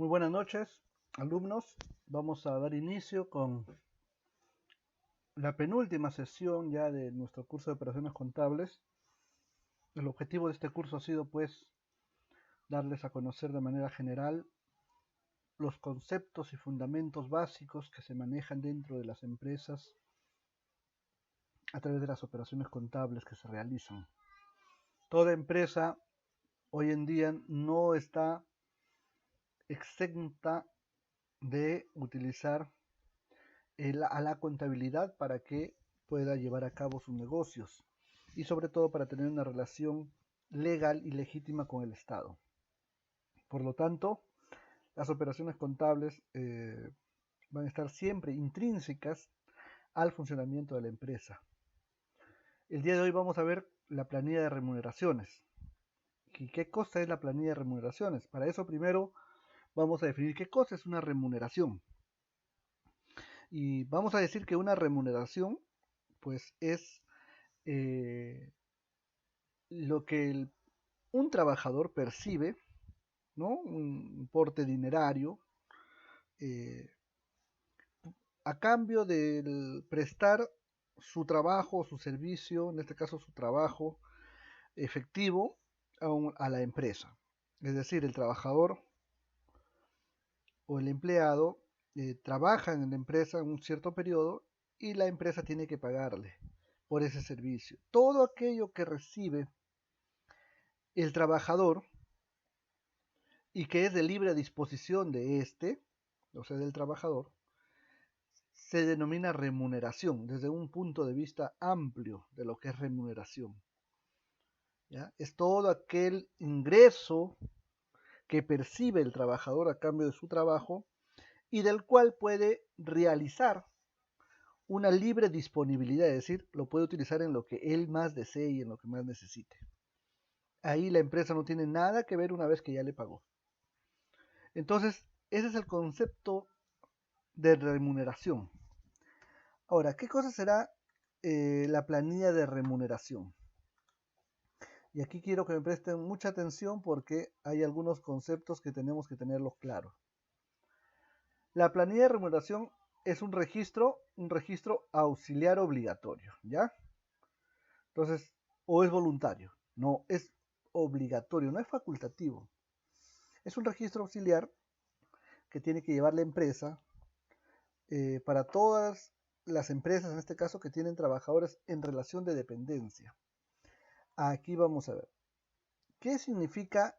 Muy buenas noches, alumnos. Vamos a dar inicio con la penúltima sesión ya de nuestro curso de operaciones contables. El objetivo de este curso ha sido, pues, darles a conocer de manera general los conceptos y fundamentos básicos que se manejan dentro de las empresas a través de las operaciones contables que se realizan. Toda empresa hoy en día no está exenta de utilizar a la contabilidad para que pueda llevar a cabo sus negocios y sobre todo para tener una relación legal y legítima con el Estado. Por lo tanto, las operaciones contables van a estar siempre intrínsecas al funcionamiento de la empresa. El día de hoy vamos a ver la planilla de remuneraciones. ¿Y qué cosa es la planilla de remuneraciones? Para eso primero vamos a definir qué cosa es una remuneración. Y vamos a decir que una remuneración pues es lo que un trabajador percibe, ¿no? Un importe dinerario eh, a cambio de prestar su trabajo o su servicio, en este caso su trabajo efectivo a la empresa. Es decir, el trabajador o el empleado trabaja en la empresa en un cierto periodo y la empresa tiene que pagarle por ese servicio. Todo aquello que recibe el trabajador y que es de libre disposición de este, o sea, del trabajador, se denomina remuneración desde un punto de vista amplio de lo que es remuneración. ¿Ya? Es todo aquel ingreso que percibe el trabajador a cambio de su trabajo y del cual puede realizar una libre disponibilidad, es decir, lo puede utilizar en lo que él más desee y en lo que más necesite. Ahí la empresa no tiene nada que ver una vez que ya le pagó. Entonces, ese es el concepto de remuneración. Ahora, ¿qué cosa será la planilla de remuneración? Y aquí quiero que me presten mucha atención porque hay algunos conceptos que tenemos que tenerlos claros. La planilla de remuneración es un registro auxiliar obligatorio, ¿ya? Entonces, o es voluntario, no, es obligatorio, no es facultativo. Es un registro auxiliar que tiene que llevar la empresa para todas las empresas, en este caso, que tienen trabajadores en relación de dependencia. Aquí vamos a ver. ¿Qué significa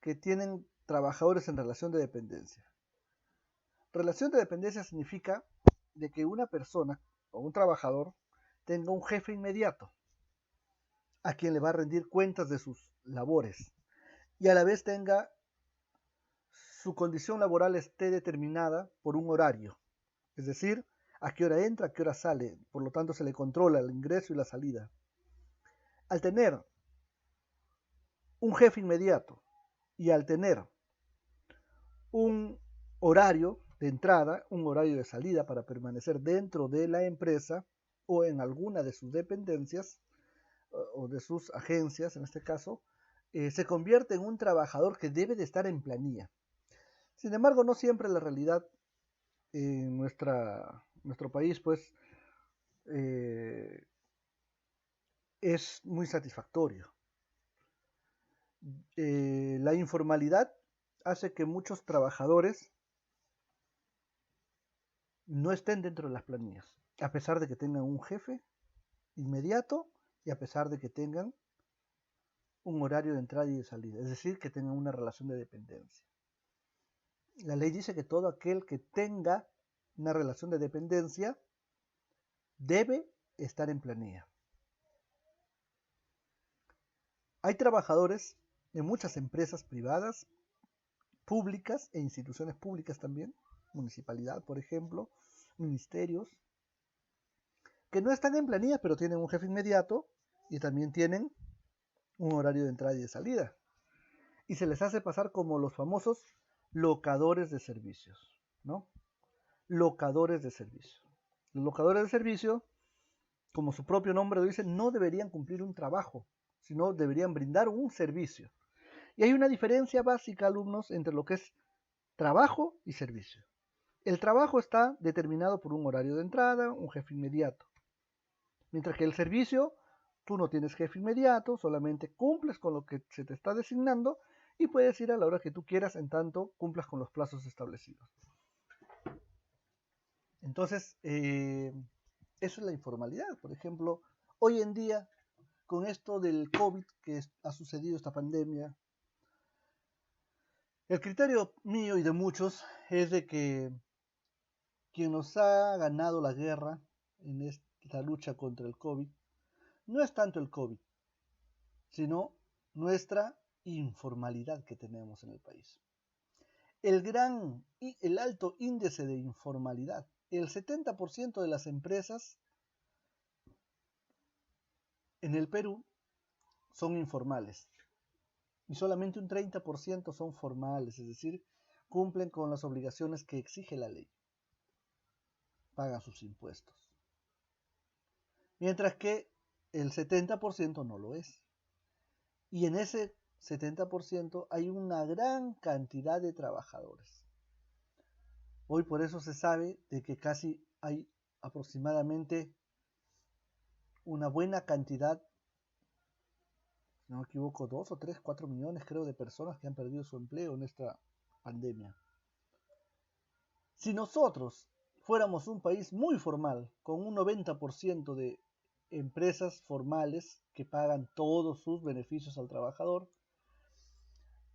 que tienen trabajadores en relación de dependencia? Relación de dependencia significa de que una persona o un trabajador tenga un jefe inmediato a quien le va a rendir cuentas de sus labores y a la vez tenga su condición laboral esté determinada por un horario, es decir, a qué hora entra, a qué hora sale, por lo tanto se le controla el ingreso y la salida. Al tener un jefe inmediato y al tener un horario de entrada, un horario de salida para permanecer dentro de la empresa o en alguna de sus dependencias o de sus agencias, en este caso, se convierte en un trabajador que debe de estar en planilla. Sin embargo, no siempre la realidad en nuestro país, pues, es muy satisfactorio. La informalidad hace que muchos trabajadores no estén dentro de las planillas, a pesar de que tengan un jefe inmediato y a pesar de que tengan un horario de entrada y de salida, es decir, que tengan una relación de dependencia. La ley dice que todo aquel que tenga una relación de dependencia debe estar en planilla. Hay trabajadores en muchas empresas privadas, públicas e instituciones públicas también, municipalidad, por ejemplo, ministerios, que no están en planilla, pero tienen un jefe inmediato y también tienen un horario de entrada y de salida. Y se les hace pasar como los famosos locadores de servicios, ¿no? Locadores de servicio. Los locadores de servicio, como su propio nombre lo dice, no deberían cumplir un trabajo, sino deberían brindar un servicio. Y hay una diferencia básica, alumnos, entre lo que es trabajo y servicio. El trabajo está determinado por un horario de entrada, un jefe inmediato. Mientras que el servicio, tú no tienes jefe inmediato, solamente cumples con lo que se te está designando y puedes ir a la hora que tú quieras en tanto cumplas con los plazos establecidos. Entonces, eso es la informalidad. Por ejemplo, hoy en día, con esto del COVID que ha sucedido, esta pandemia, el criterio mío y de muchos es de que quien nos ha ganado la guerra en esta lucha contra el COVID no es tanto el COVID, sino nuestra informalidad que tenemos en el país. El alto índice de informalidad. El 70% de las empresas en el Perú son informales y solamente un 30% son formales, es decir, cumplen con las obligaciones que exige la ley, pagan sus impuestos, mientras que el 70% no lo es. Y en ese 70% hay una gran cantidad de trabajadores. Hoy por eso se sabe de que casi hay aproximadamente una buena cantidad, si no me equivoco, 2 o 3, 4 millones creo de personas que han perdido su empleo en esta pandemia. Si nosotros fuéramos un país muy formal, con un 90% de empresas formales que pagan todos sus beneficios al trabajador,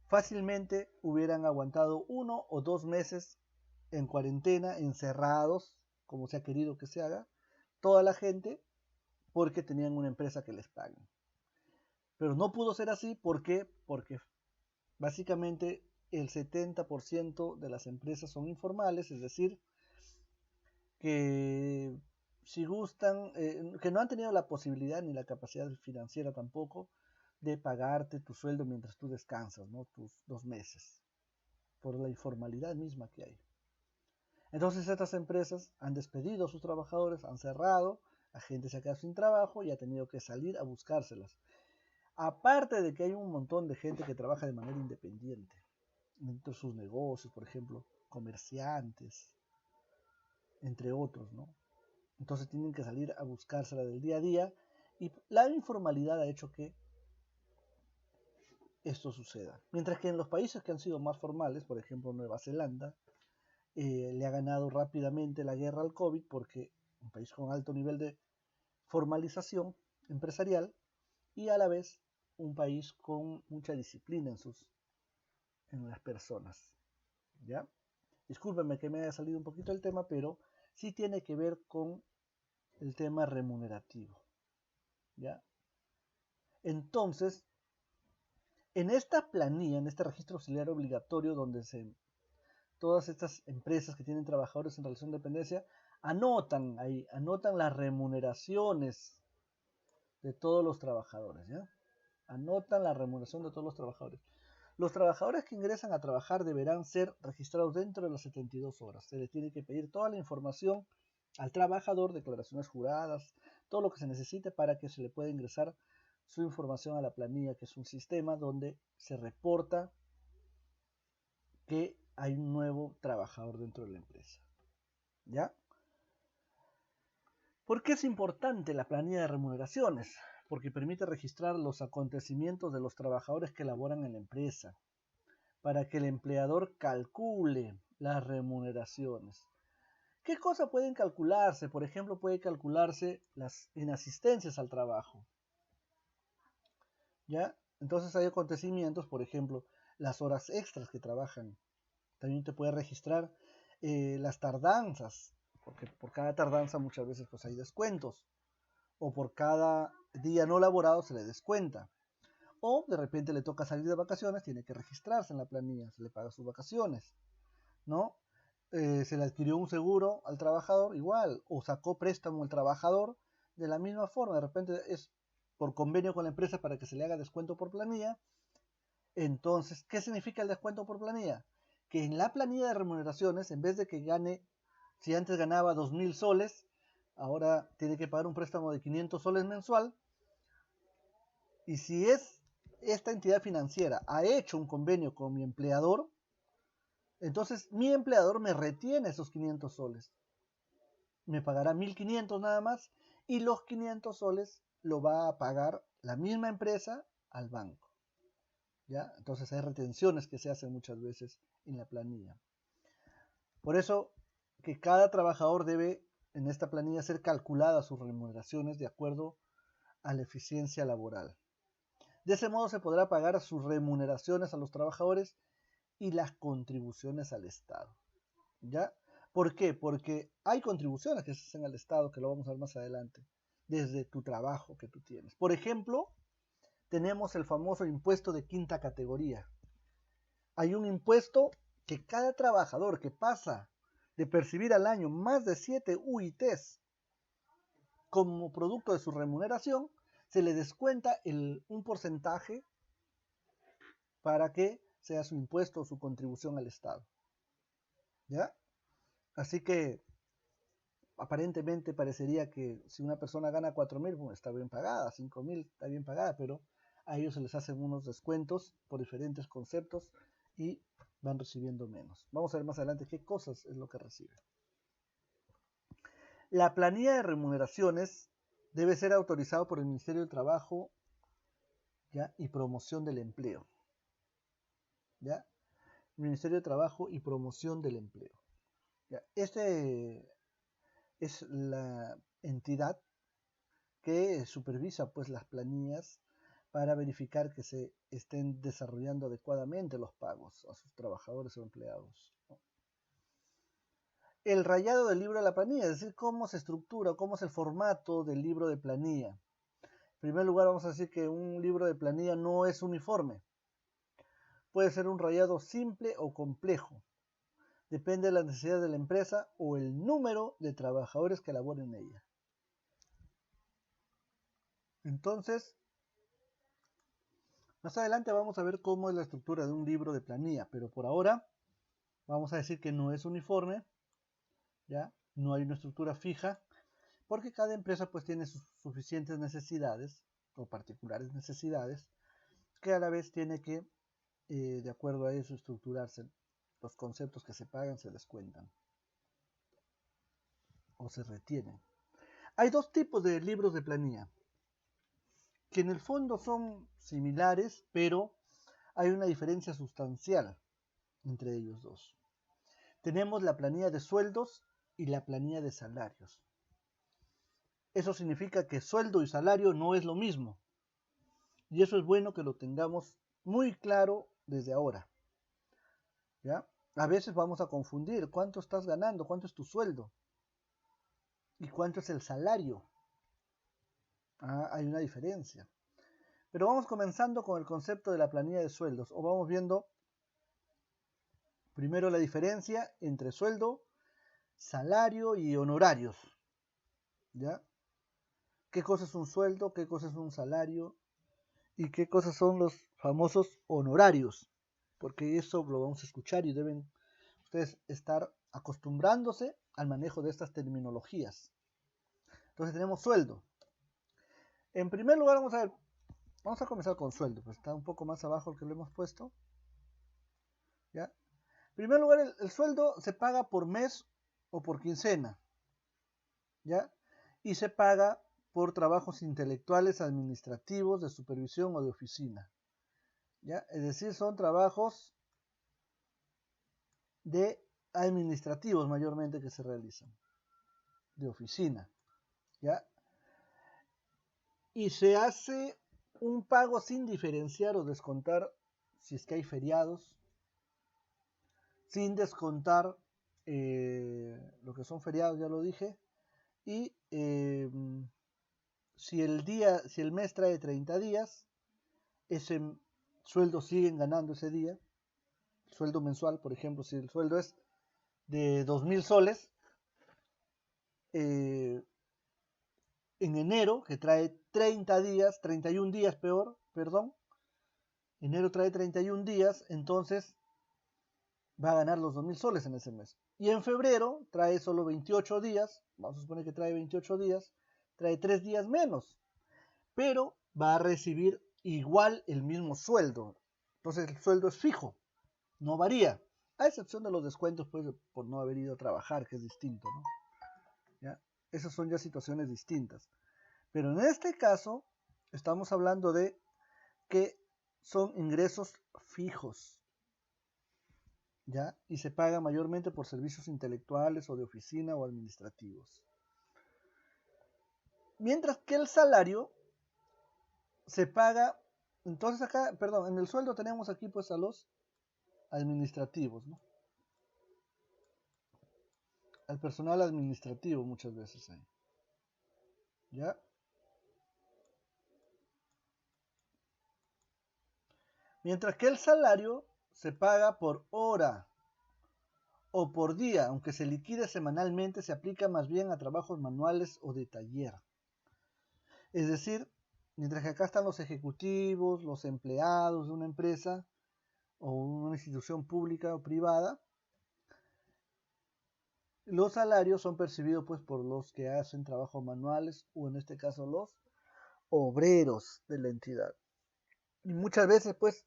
fácilmente hubieran aguantado 1 o 2 meses en cuarentena, encerrados, como se ha querido que se haga, toda la gente, porque tenían una empresa que les pague. Pero no pudo ser así, ¿por qué? Porque básicamente el 70% de las empresas son informales, es decir, que si gustan, que no han tenido la posibilidad ni la capacidad financiera tampoco de pagarte tu sueldo mientras tú descansas, ¿no? Tus 2 meses, por la informalidad misma que hay. Entonces estas empresas han despedido a sus trabajadores, han cerrado, la gente se ha quedado sin trabajo y ha tenido que salir a buscárselas. Aparte de que hay un montón de gente que trabaja de manera independiente, dentro de sus negocios, por ejemplo, comerciantes, entre otros, ¿no? Entonces tienen que salir a buscársela del día a día y la informalidad ha hecho que esto suceda. Mientras que en los países que han sido más formales, por ejemplo Nueva Zelanda, le ha ganado rápidamente la guerra al COVID porque un país con alto nivel de formalización empresarial y a la vez un país con mucha disciplina en las personas. ¿Ya? Discúlpenme que me haya salido un poquito el tema, pero sí tiene que ver con el tema remunerativo. ¿Ya? Entonces, en esta planilla, en este registro auxiliar obligatorio, donde todas estas empresas que tienen trabajadores en relación de dependencia anotan las remuneraciones de todos los trabajadores, ¿ya? Anotan la remuneración de todos los trabajadores. Los trabajadores que ingresan a trabajar deberán ser registrados dentro de las 72 horas. Se les tiene que pedir toda la información al trabajador, declaraciones juradas, todo lo que se necesite para que se le pueda ingresar su información a la planilla, que es un sistema donde se reporta que hay un nuevo trabajador dentro de la empresa. ¿Ya? ¿Por qué es importante la planilla de remuneraciones? Porque permite registrar los acontecimientos de los trabajadores que laboran en la empresa, para que el empleador calcule las remuneraciones. ¿Qué cosas pueden calcularse? Por ejemplo, puede calcularse las inasistencias al trabajo. ¿Ya? Entonces hay acontecimientos, por ejemplo, las horas extras que trabajan. También te puede registrar las tardanzas, porque por cada tardanza muchas veces pues hay descuentos, o por cada día no laborado se le descuenta, o de repente le toca salir de vacaciones, tiene que registrarse en la planilla, se le paga sus vacaciones, ¿no? Se le adquirió un seguro al trabajador, igual, o sacó préstamo el trabajador, de la misma forma, de repente es por convenio con la empresa para que se le haga descuento por planilla. Entonces, ¿qué significa el descuento por planilla? Que en la planilla de remuneraciones, en vez de que gane, si antes ganaba 2.000 soles, ahora tiene que pagar un préstamo de 500 soles mensual. Y si es esta entidad financiera ha hecho un convenio con mi empleador, entonces mi empleador me retiene esos 500 soles. Me pagará 1.500 nada más y los 500 soles lo va a pagar la misma empresa al banco. ¿Ya? Entonces hay retenciones que se hacen muchas veces en la planilla. Por eso que cada trabajador debe en esta planilla ser calculada sus remuneraciones de acuerdo a la eficiencia laboral. De ese modo se podrá pagar sus remuneraciones a los trabajadores y las contribuciones al Estado. ¿Ya? ¿Por qué? Porque hay contribuciones que se hacen al Estado, que lo vamos a ver más adelante, desde tu trabajo que tú tienes. Por ejemplo, tenemos el famoso impuesto de quinta categoría. Hay un impuesto que cada trabajador que pasa de percibir al año más de 7 UITs como producto de su remuneración, se le descuenta un porcentaje para que sea su impuesto o su contribución al Estado. ¿Ya? Así que aparentemente parecería que si una persona gana 4.000, bueno, está bien pagada, 5.000 está bien pagada, pero a ellos se les hacen unos descuentos por diferentes conceptos y van recibiendo menos. Vamos a ver más adelante qué cosas es lo que reciben. La planilla de remuneraciones debe ser autorizado por el Ministerio de Trabajo, ¿ya? Y Promoción del Empleo. ¿Ya? Ministerio de Trabajo y Promoción del Empleo. ¿Ya? Este es la entidad que supervisa pues las planillas para verificar que se estén desarrollando adecuadamente los pagos a sus trabajadores o empleados. El rayado del libro de la planilla, es decir, cómo se estructura, cómo es el formato del libro de planilla. En primer lugar, vamos a decir que un libro de planilla no es uniforme. Puede ser un rayado simple o complejo. Depende de la necesidad de la empresa o el número de trabajadores que laboren en ella. Entonces, más adelante vamos a ver cómo es la estructura de un libro de planilla, pero por ahora vamos a decir que no es uniforme, ¿ya? No hay una estructura fija, porque cada empresa pues tiene sus suficientes necesidades o particulares necesidades, que a la vez tiene que, de acuerdo a eso, estructurarse. Los conceptos que se pagan se descuentan o se retienen. Hay dos tipos de libros de planilla, que en el fondo son similares, pero hay una diferencia sustancial entre ellos dos. Tenemos la planilla de sueldos y la planilla de salarios. Eso significa que sueldo y salario no es lo mismo. Y eso es bueno que lo tengamos muy claro desde ahora. ¿Ya? A veces vamos a confundir cuánto estás ganando, cuánto es tu sueldo y cuánto es el salario. Hay una diferencia. Pero vamos comenzando con el concepto de la planilla de sueldos, o vamos viendo primero la diferencia entre sueldo, salario y honorarios. ¿Ya? ¿Qué cosa es un sueldo? ¿Qué cosa es un salario? ¿Y qué cosas son los famosos honorarios? Porque eso lo vamos a escuchar y deben ustedes estar acostumbrándose al manejo de estas terminologías. Entonces tenemos sueldo. En primer lugar vamos a comenzar con sueldo, pues está un poco más abajo el que lo hemos puesto. ¿Ya? En primer lugar, el sueldo se paga por mes o por quincena. ¿Ya? Y se paga por trabajos intelectuales, administrativos, de supervisión o de oficina. ¿Ya? Es decir, son trabajos de administrativos mayormente que se realizan, de oficina. ¿Ya? Y se hace un pago sin diferenciar o descontar si es que hay feriados, sin descontar lo que son feriados, ya lo dije, y si el mes trae 30 días, ese sueldo siguen ganando ese día, sueldo mensual, por ejemplo, si el sueldo es de 2.000 soles, en enero, que trae 30 días, 31 días enero trae 31 días, entonces va a ganar los 2.000 soles en ese mes. Y en febrero trae solo 28 días, vamos a suponer que trae 28 días, trae 3 días menos, pero va a recibir igual el mismo sueldo. Entonces el sueldo es fijo, no varía, a excepción de los descuentos pues, por no haber ido a trabajar, que es distinto, ¿no? ¿Ya? Esas son ya situaciones distintas. Pero en este caso estamos hablando de que son ingresos fijos, ¿ya? Y se paga mayormente por servicios intelectuales o de oficina o administrativos. Mientras que el salario se paga, entonces acá, perdón, en el sueldo tenemos aquí pues a los administrativos, ¿no? Al personal administrativo muchas veces ahí, ¿ya? Mientras que el salario se paga por hora o por día, aunque se liquide semanalmente, se aplica más bien a trabajos manuales o de taller. Es decir, mientras que acá están los ejecutivos, los empleados de una empresa o una institución pública o privada, los salarios son percibidos pues por los que hacen trabajos manuales o en este caso los obreros de la entidad. Y muchas veces pues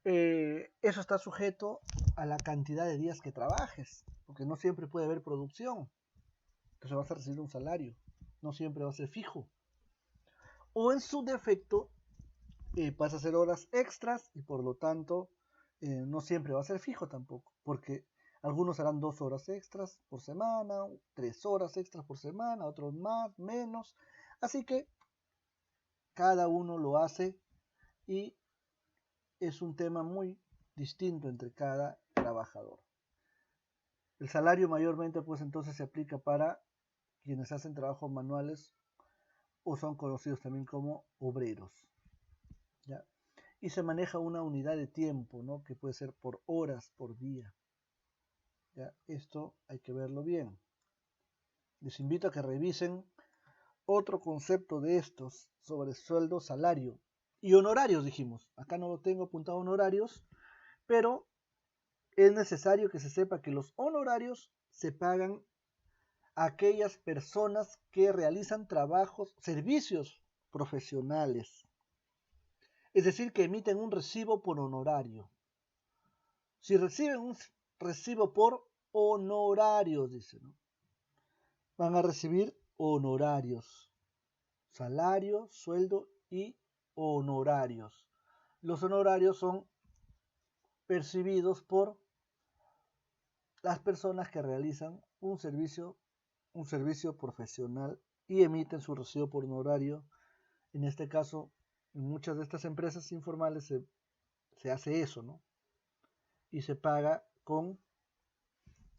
eso está sujeto a la cantidad de días que trabajes, porque no siempre puede haber producción, entonces vas a recibir un salario, no siempre va a ser fijo. O en su defecto, vas a hacer horas extras y por lo tanto no siempre va a ser fijo tampoco, porque algunos harán 2 horas extras por semana, 3 horas extras por semana, otros más, menos. Así que cada uno lo hace y es un tema muy distinto entre cada trabajador. El salario mayormente pues entonces se aplica para quienes hacen trabajos manuales o son conocidos también como obreros, ¿ya? Y se maneja una unidad de tiempo, ¿no? Que puede ser por horas, por día, ¿ya? Esto hay que verlo bien. Les invito a que revisen otro concepto de estos sobre sueldo, salario y honorarios, dijimos. Acá no lo tengo apuntado honorarios, pero es necesario que se sepa que los honorarios se pagan a aquellas personas que realizan trabajos, servicios profesionales. Es decir, que emiten un recibo por honorario. Si reciben un recibo por honorarios, dice, ¿no? Van a recibir honorarios, salario, sueldo y honorarios. Los honorarios son percibidos por las personas que realizan un servicio profesional y emiten su recibo por honorario. En este caso, en muchas de estas empresas informales se hace eso, ¿no? Y se paga con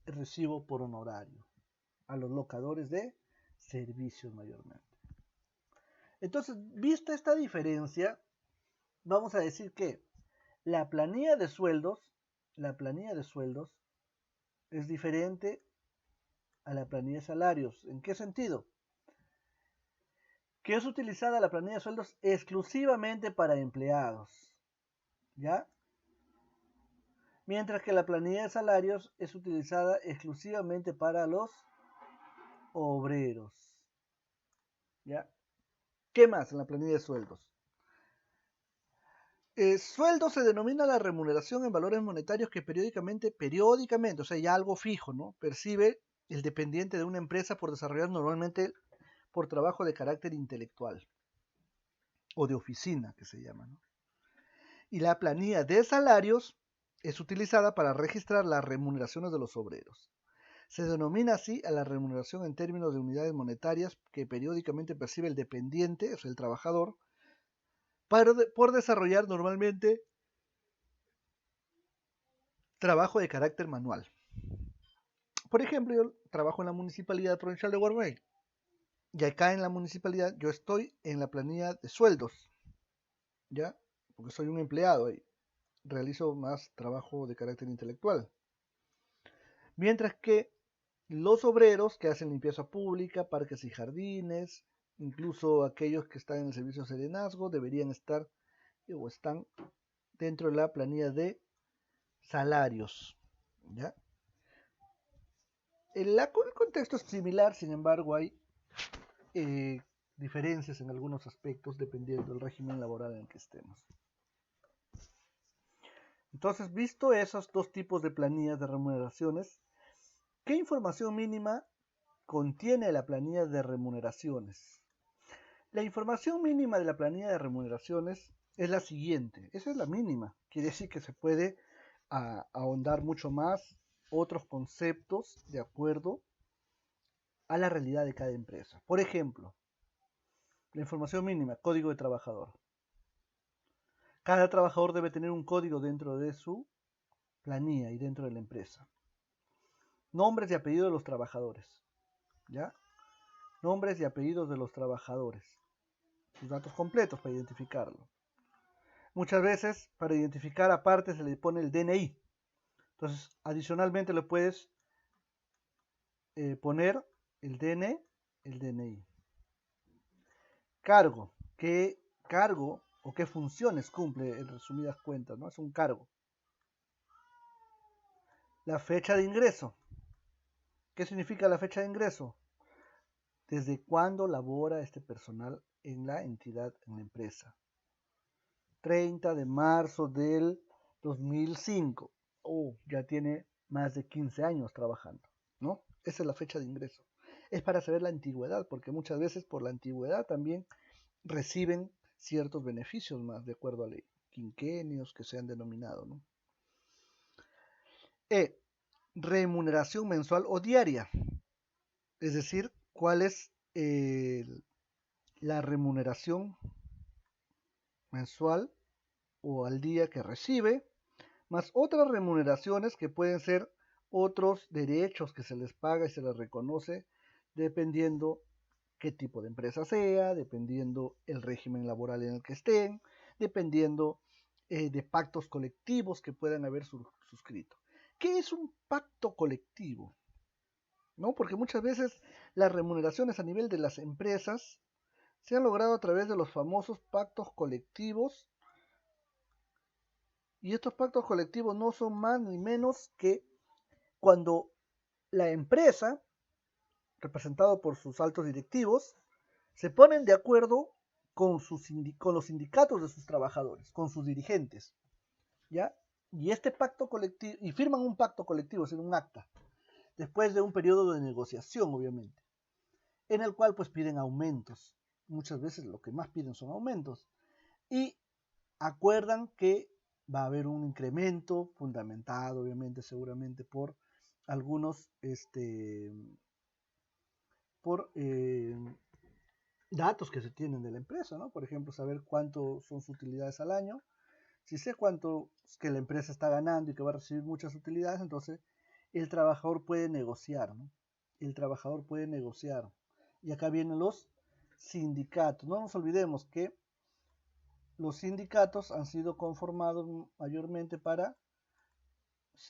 el recibo por honorario a los locadores de servicios mayormente. Entonces, vista esta diferencia, vamos a decir que la planilla de sueldos, la planilla de sueldos es diferente a la planilla de salarios. ¿En qué sentido? Que es utilizada la planilla de sueldos exclusivamente para empleados, ¿ya? Mientras que la planilla de salarios es utilizada exclusivamente para los obreros, ¿ya? ¿Qué más en la planilla de sueldos? Sueldo se denomina la remuneración en valores monetarios que periódicamente, o sea, ya algo fijo, ¿no? Percibe el dependiente de una empresa por desarrollar normalmente por trabajo de carácter intelectual o de oficina, que se llama, ¿no? Y la planilla de salarios es utilizada para registrar las remuneraciones de los obreros. Se denomina así a la remuneración en términos de unidades monetarias que periódicamente percibe el dependiente, o sea, el trabajador, por desarrollar normalmente trabajo de carácter manual. Por ejemplo, yo trabajo en la Municipalidad Provincial de Guarmey y acá en la municipalidad yo estoy en la planilla de sueldos, ¿ya? Porque soy un empleado ahí. Realizo más trabajo de carácter intelectual. Mientras que los obreros que hacen limpieza pública, parques y jardines, incluso aquellos que están en el servicio de serenazgo, deberían estar o están dentro de la planilla de salarios, ¿ya? El contexto es similar, sin embargo, hay diferencias en algunos aspectos dependiendo del régimen laboral en el que estemos. Entonces, visto esos dos tipos de planillas de remuneraciones, ¿qué información mínima contiene la planilla de remuneraciones? La información mínima de la planilla de remuneraciones es la siguiente. Esa es la mínima. Quiere decir que se puede ahondar mucho más otros conceptos de acuerdo a la realidad de cada empresa. Por ejemplo, la información mínima, código de trabajador. Cada trabajador debe tener un código dentro de su planilla y dentro de la empresa. Nombres y apellidos de los trabajadores. ¿Ya? Nombres y apellidos de los trabajadores. Sus datos completos para identificarlo. Muchas veces para identificar aparte se le pone el DNI. Entonces, adicionalmente le puedes poner el DNI. Cargo. ¿Qué cargo o qué funciones cumple en resumidas cuentas? ¿No? Es un cargo. La fecha de ingreso. ¿Qué significa la fecha de ingreso? ¿Desde cuándo labora este personal en la entidad, en la empresa? 30 de marzo del 2005. Ya tiene más de 15 años trabajando, ¿no? Esa es la fecha de ingreso. Es para saber la antigüedad, porque muchas veces por la antigüedad también reciben ciertos beneficios más, de acuerdo a los quinquenios que se han denominado, ¿no? Remuneración mensual o diaria. Es decir, cuál es la remuneración mensual o al día que recibe, más otras remuneraciones que pueden ser otros derechos que se les paga y se les reconoce dependiendo qué tipo de empresa sea, dependiendo el régimen laboral en el que estén, dependiendo de pactos colectivos que puedan haber suscrito. ¿Qué es un pacto colectivo? ¿No? Porque muchas veces las remuneraciones a nivel de las empresas se han logrado a través de los famosos pactos colectivos, y estos pactos colectivos no son más ni menos que cuando la empresa, representado por sus altos directivos, se ponen de acuerdo con los sindicatos de sus trabajadores, con sus dirigentes, ¿ya? Y este pacto colectivo, y firman un pacto colectivo, es decir, un acta, después de un periodo de negociación, obviamente, en el cual pues piden aumentos. Muchas veces lo que más piden son aumentos. Y acuerdan que va a haber un incremento fundamentado, obviamente, seguramente por algunos, por datos que se tienen de la empresa, ¿no? Por ejemplo, saber cuánto son sus utilidades al año. Si sé cuánto que la empresa está ganando y que va a recibir muchas utilidades, entonces el trabajador puede negociar, ¿no? El trabajador puede negociar. Y acá vienen los sindicatos. No nos olvidemos que los sindicatos han sido conformados mayormente para,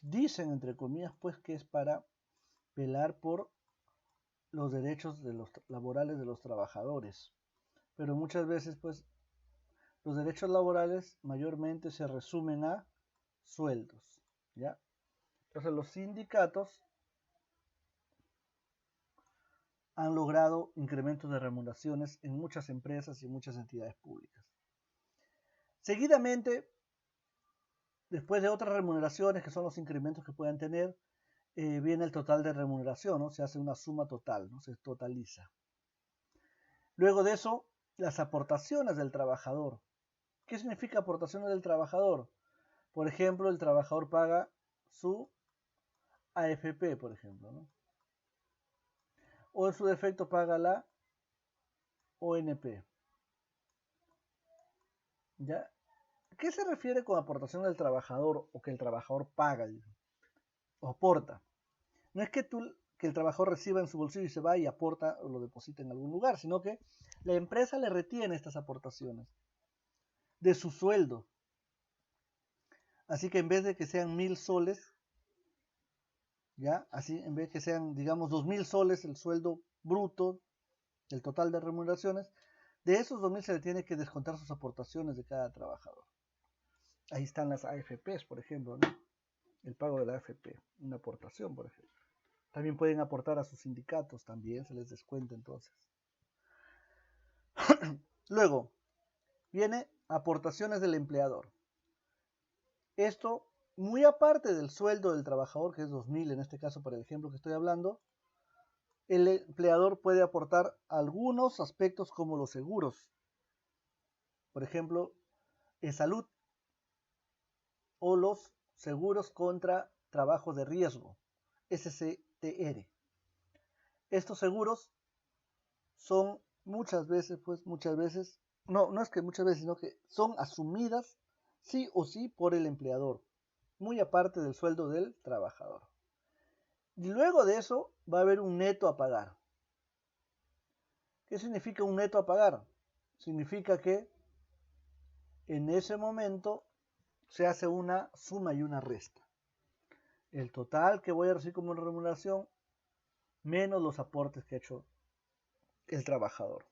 dicen entre comillas, pues que es para velar por los derechos de los laborales de los trabajadores. Pero muchas veces, pues, los derechos laborales mayormente se resumen a sueldos, ¿ya? Entonces los sindicatos han logrado incrementos de remuneraciones en muchas empresas y muchas entidades públicas. Seguidamente, después de otras remuneraciones, que son los incrementos que puedan tener, viene el total de remuneración, ¿no? Se hace una suma total, ¿no? Se totaliza. Luego de eso, las aportaciones del trabajador. ¿Qué significa aportaciones del trabajador? Por ejemplo, el trabajador paga su AFP, por ejemplo, ¿no? O en su defecto paga la ONP. ¿Ya? ¿Qué se refiere con aportación del trabajador o que el trabajador paga o aporta? No es que el trabajador reciba en su bolsillo y se va y aporta o lo deposita en algún lugar, sino que la empresa le retiene estas aportaciones de su sueldo. Así que en vez de que sean 1.000 soles, ¿ya? Así, en vez de que sean, digamos, 2.000 soles el sueldo bruto, el total de remuneraciones, de esos 2.000 se le tiene que descontar sus aportaciones de cada trabajador. Ahí están las AFPs, por ejemplo, ¿no? El pago de la AFP, una aportación, por ejemplo. También pueden aportar a sus sindicatos, también se les descuenta entonces. Luego, viene aportaciones del empleador. Esto, muy aparte del sueldo del trabajador, que es 2.000 en este caso para el ejemplo que estoy hablando, el empleador puede aportar algunos aspectos como los seguros, por ejemplo, en salud o los seguros contra trabajos de riesgo, SCTR. Estos seguros son muchas veces, no es que muchas veces, sino que son asumidas sí o sí por el empleador, muy aparte del sueldo del trabajador. Y luego de eso va a haber un neto a pagar. ¿Qué significa un neto a pagar? Significa que en ese momento se hace una suma y una resta. El total que voy a recibir como remuneración menos los aportes que ha hecho el trabajador.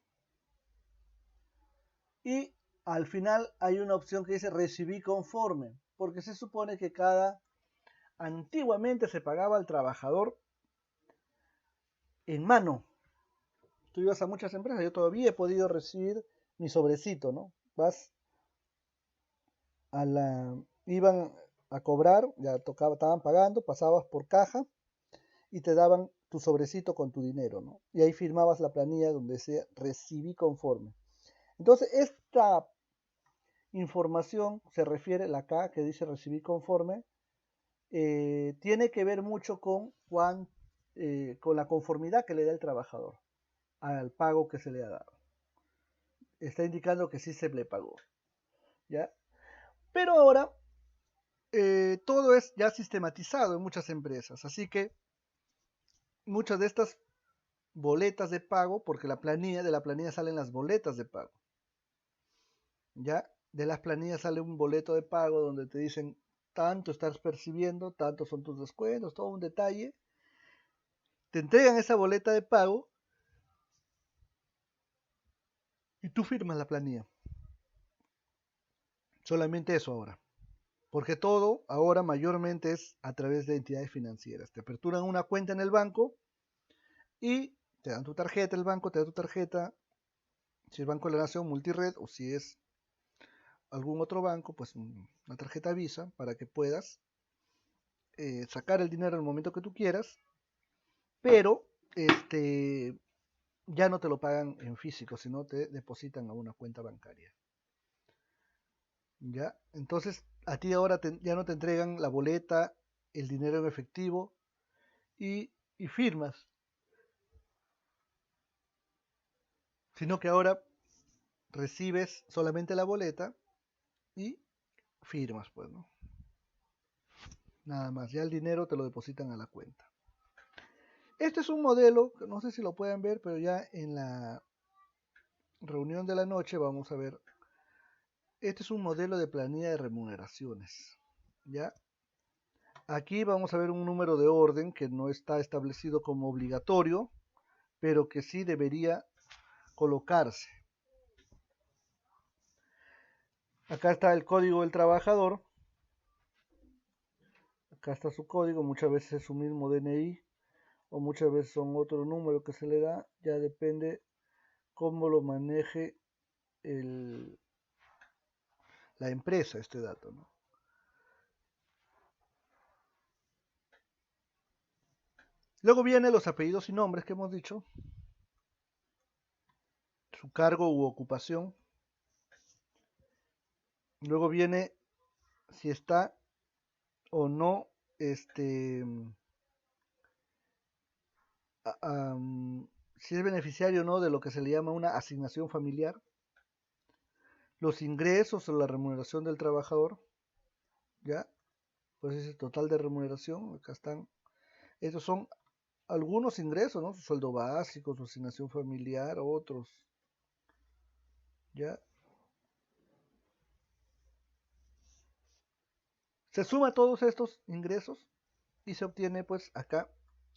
Y al final hay una opción que dice recibí conforme, porque se supone que antiguamente se pagaba al trabajador en mano. Tú ibas a muchas empresas, yo todavía he podido recibir mi sobrecito, ¿no? Iban a cobrar, ya tocaba, estaban pagando, pasabas por caja y te daban tu sobrecito con tu dinero, ¿no? Y ahí firmabas la planilla donde decía recibí conforme. Entonces, esta información se refiere, la K que dice recibí conforme, tiene que ver mucho con la conformidad que le da el trabajador al pago que se le ha dado. Está indicando que sí se le pagó, ¿ya? Pero ahora todo es ya sistematizado en muchas empresas, así que muchas de estas boletas de pago, porque de la planilla salen las boletas de pago, ¿ya? De las planillas sale un boleto de pago donde te dicen tanto estás percibiendo, tantos son tus descuentos, todo un detalle. Te entregan esa boleta de pago y tú firmas la planilla. Solamente eso ahora. Porque todo ahora mayormente es a través de entidades financieras. Te aperturan una cuenta en el banco y te dan tu tarjeta, el banco te da tu tarjeta, si es Banco de la Nación, Multired, o si es algún otro banco, pues una tarjeta Visa para que puedas sacar el dinero en el momento que tú quieras, pero ya no te lo pagan en físico, sino te depositan a una cuenta bancaria. ¿Ya? Entonces, a ti ahora ya no te entregan la boleta, el dinero en efectivo y firmas, sino que ahora recibes solamente la boleta y firmas, pues, ¿no? Nada más, ya el dinero te lo depositan a la cuenta. Este es un modelo, que no sé si lo pueden ver, pero ya en la reunión de la noche vamos a ver. Este es un modelo de planilla de remuneraciones, ¿ya? Aquí vamos a ver un número de orden que no está establecido como obligatorio, pero que sí debería colocarse. Acá está el código del trabajador. Acá está su código, muchas veces es su mismo DNI o muchas veces son otro número que se le da, ya depende cómo lo maneje la empresa este dato, ¿no? Luego vienen los apellidos y nombres que hemos dicho, su cargo u ocupación. Luego viene si está o no si es beneficiario o no de lo que se le llama una asignación familiar, los ingresos o la remuneración del trabajador, ¿ya? Pues ese total de remuneración, acá están, estos son algunos ingresos, ¿no? Su sueldo básico, su asignación familiar, otros, ¿ya? Se suma todos estos ingresos y se obtiene pues acá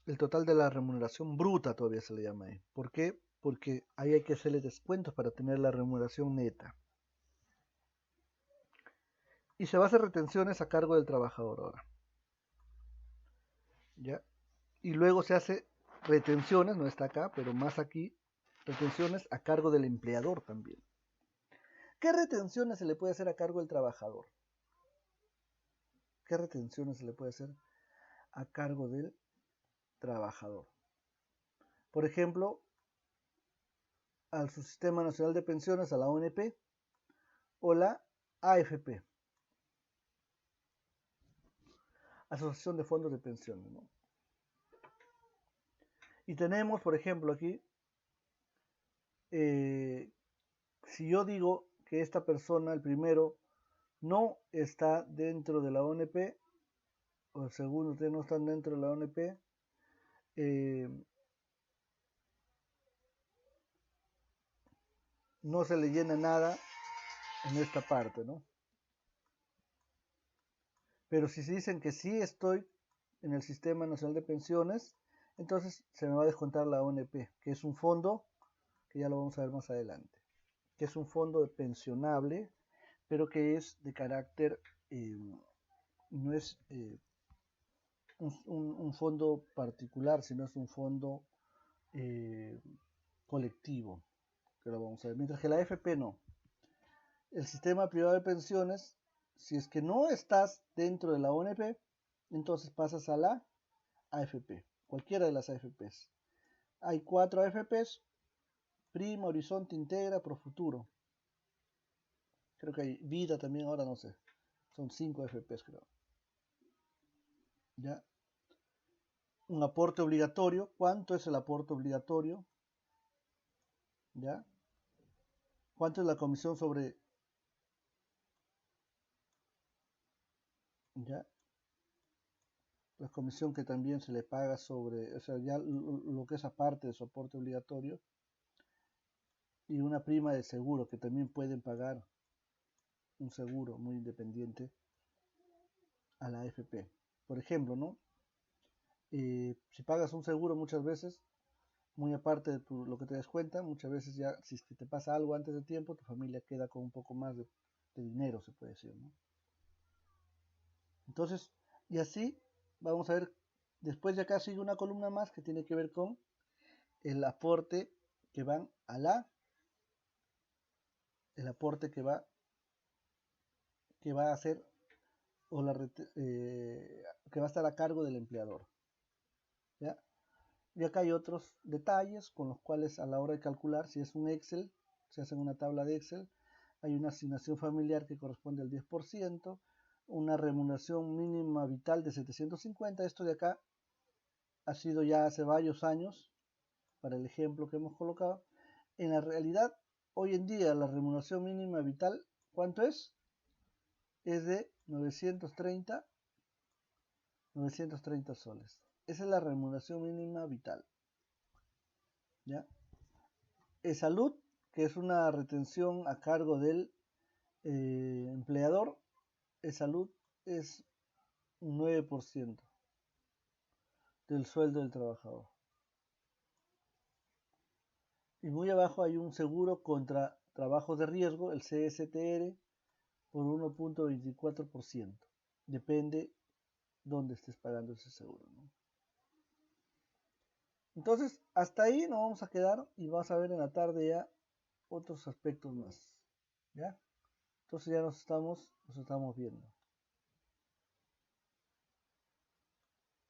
el total de la remuneración bruta, todavía se le llama ahí. ¿Por qué? Porque ahí hay que hacerle descuentos para tener la remuneración neta. Y se va a hacer retenciones a cargo del trabajador ahora, ¿ya? Y luego se hace retenciones, no está acá, pero más aquí, retenciones a cargo del empleador también. ¿Qué retenciones se le puede hacer a cargo del trabajador? ¿Qué retenciones se le puede hacer a cargo del trabajador? Por ejemplo, al Sistema Nacional de Pensiones, a la ONP o la AFP, Asociación de Fondos de Pensiones, ¿no? Y tenemos, por ejemplo, aquí, si yo digo que esta persona, el primero, no está dentro de la ONP, o el segundo, ustedes no están dentro de la ONP, no se le llena nada en esta parte, ¿no? Pero si se dicen que sí estoy en el Sistema Nacional de Pensiones, entonces se me va a descontar la ONP, que es un fondo, que ya lo vamos a ver más adelante, que es un fondo pensionable, pero que es de carácter, no es un fondo particular, sino es un fondo colectivo, que lo vamos a ver, mientras que la AFP no. El sistema privado de pensiones, si es que no estás dentro de la ONP, entonces pasas a la AFP, cualquiera de las AFPs. Hay 4 AFPs: Prima, Horizonte, Integra, Profuturo. Creo que hay Vida también, ahora no sé. Son 5 AFPs, creo. ¿Ya? Un aporte obligatorio. ¿Cuánto es el aporte obligatorio? ¿Ya? ¿Cuánto es la comisión sobre... ¿Ya? La comisión que también se le paga sobre, o sea, ya lo que es aparte de su aporte obligatorio, y una prima de seguro, que también pueden pagar un seguro muy independiente a la AFP. Por ejemplo, ¿no? Si pagas un seguro muchas veces, muy aparte de lo que te des cuenta, muchas veces ya, si es que te pasa algo antes de tiempo, tu familia queda con un poco más de dinero, se puede decir, ¿no? Entonces, y así, vamos a ver, después de acá sigue una columna más que tiene que ver con el aporte que van a el aporte que va a hacer, o que va a estar a cargo del empleador, ¿ya? Y acá hay otros detalles con los cuales, a la hora de calcular, si es un Excel, se hace en una tabla de Excel, hay una asignación familiar que corresponde al 10%, una remuneración mínima vital de 750. Esto de acá ha sido ya hace varios años, para el ejemplo que hemos colocado. En la realidad, hoy en día, la remuneración mínima vital, ¿cuánto es? Es de 930 soles. Esa es la remuneración mínima vital, ¿ya? Salud, que es una retención a cargo del empleador. Salud es un 9% del sueldo del trabajador. Y muy abajo hay un seguro contra trabajos de riesgo, el CSTR, por 1.24%. Depende dónde estés pagando ese seguro, ¿no? Entonces, hasta ahí nos vamos a quedar y vas a ver en la tarde ya otros aspectos más, ¿ya? Entonces ya nos estamos viendo.